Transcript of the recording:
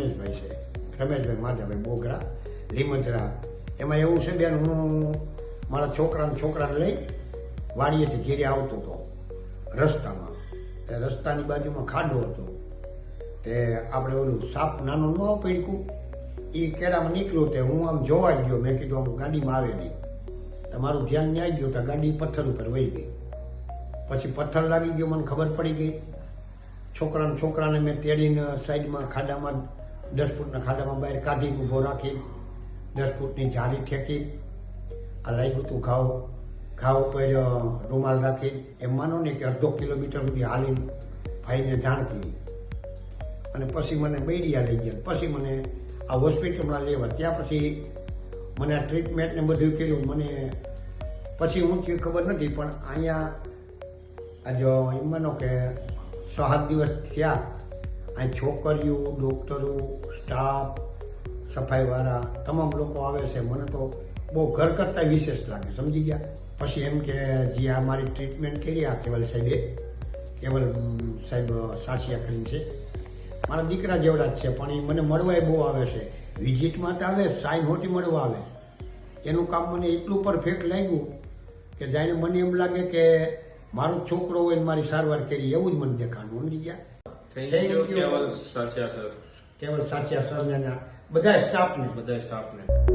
રમેશભાઈ છે, રમેશભાઈ માધાભાઈ બોગરા લીમંદરા. એમાં એવું છે બેન, હું મારા છોકરાને લઈ વાડીએથી ઘેરે આવતો હતો રસ્તામાં. તે રસ્તાની બાજુમાં ખાડો હતો. તે આપણે ઓલું સાપ નાનું ન પડીકું એ કેળામાં નીકળ્યું. તે હું આમ જોવાઈ ગયો. મેં કીધું આમ ગાડીમાં આવે નહીં. તમારું ધ્યાન ન્યાય ગયું તો ગાડી પથ્થર ઉપર વહી ગઈ. પછી પથ્થર લાગી ગયો, મને ખબર પડી ગઈ. છોકરાને મેં તેડીને સાઈડમાં ખાડામાં 10 ફૂટના ખાડામાં બહાર કાઢી ઊભો રાખી 10 ફૂટની જારી ઠેકી. આ લાગ્યું હતું ઘાવ ઉપર રૂમાલ રાખી. એમ માનો ને કે 1/2 કિલોમીટર સુધી હાલીને ભાઈને જાણકી. અને પછી મને બૈરિયા લઈ ગયા. પછી મને આ હોસ્પિટલમાં લેવા. ત્યાં પછી મને આ ટ્રીટમેન્ટ ને બધું કર્યું. મને પછી હું ખબર નથી, પણ અહીંયા આજો એમ માનો કે 6-7 દિવસ થયા. અહીં છોકરીઓ, ડૉક્ટરો, સ્ટાફ, સફાઈવાળા તમામ લોકો આવે છે. મને તો બહુ ઘર કરતાં વિશેષ લાગે, સમજી ગયા. પછી એમ કે જે આ મારી ટ્રીટમેન્ટ કરી આ કેવલ સાહેબ સાસિયા કરીને છે, મારા દીકરા જેવડા જ છે. પણ એ મને મળવા બહુ આવે છે. વિઝિટમાં તો આવે, સાઈન હોતી મળવા આવે. એનું કામ મને એટલું પરફેક્ટ લાગ્યું કે જાણે મને એમ લાગે કે મારો છોકરો હોય ને મારી સારવાર કરી એવું જ મને દેખાણું, સમજી ગયા. થેન્ક યુ કેવલ સાચિયા સર. કેવલ સાચિયા સર ને બધા સ્ટાફને.